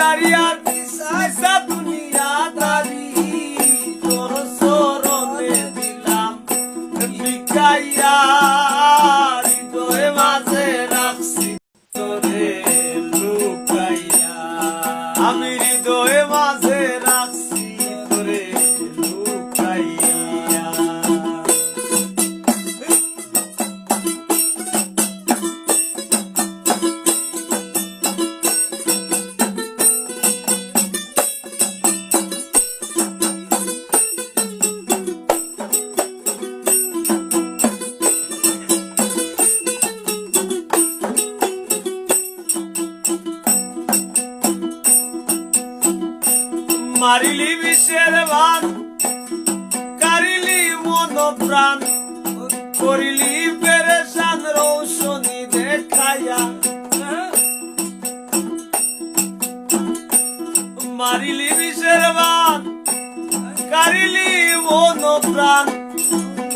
দারি আর সাইসা দুনিয়াদারি তোর চরণে দিলাম বিকাইয়া হৃদয় মাঝে রাখছি তোরে লুকাইয়া আমি হৃদয় মাঝে রাখছি তোরে লুকাইয়া মারিলি বিষের বান কারিলি মন প্রাণ করিলি পেরেশান রৌশনি দেখাইয়া মারিলি বিষের বান কারিলি মন প্রাণ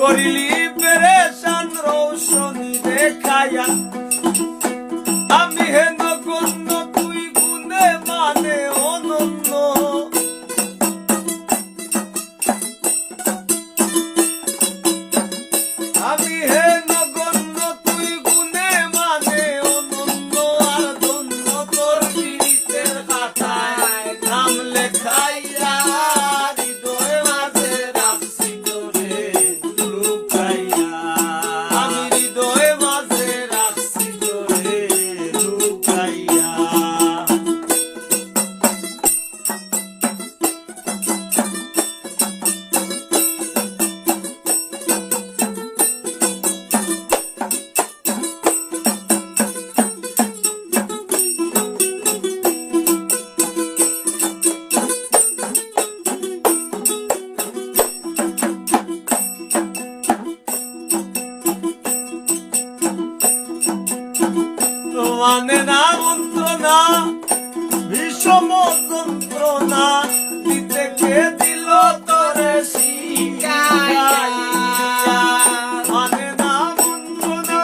করিলি পেরেশান রৌশনি দেখাইয়া আমি হেন গণ্য তুই গুণে মানে অনন্য আমি হে নগণ্য তুই গুণে মানে অনন্য আর ধন্য তোর পীড়িতের খাতায় নাম লেখাইয়া হৃদয় মাঝে রাখছি তোরে লুকাইয়া আমি হৃদয় মাঝে রাখছি তোরে লুকাইয়া মানে না মন্ত্রণা বিষম যন্ত্রণা দিতে কে দিল তোরে শিখাইয়া মানে না মন্ত্রণা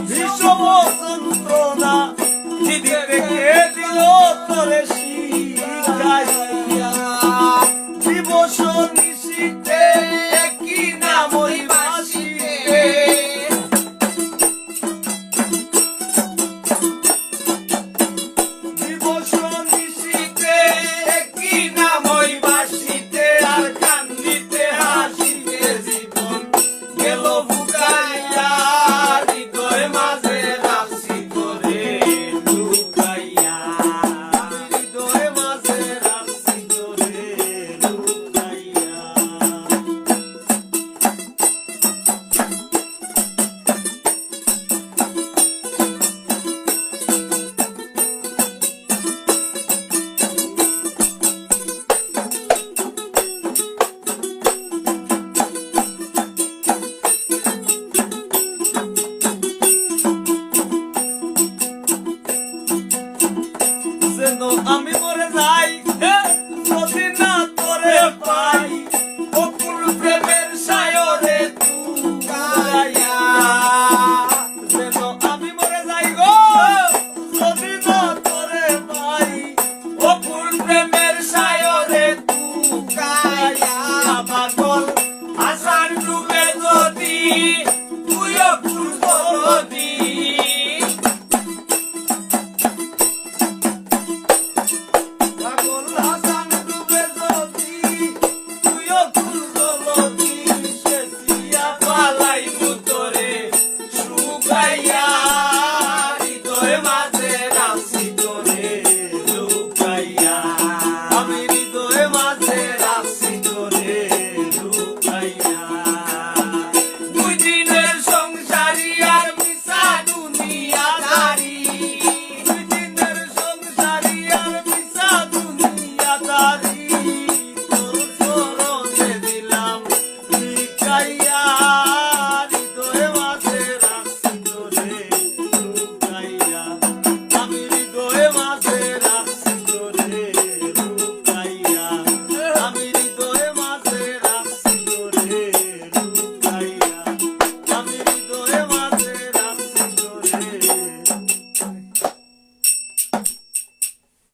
বিষম যন্ত্রণা দিতে কে দিল তোরে শিখাইয়া দিবস নিশীতে কি নাম ওই বাসিতে I'm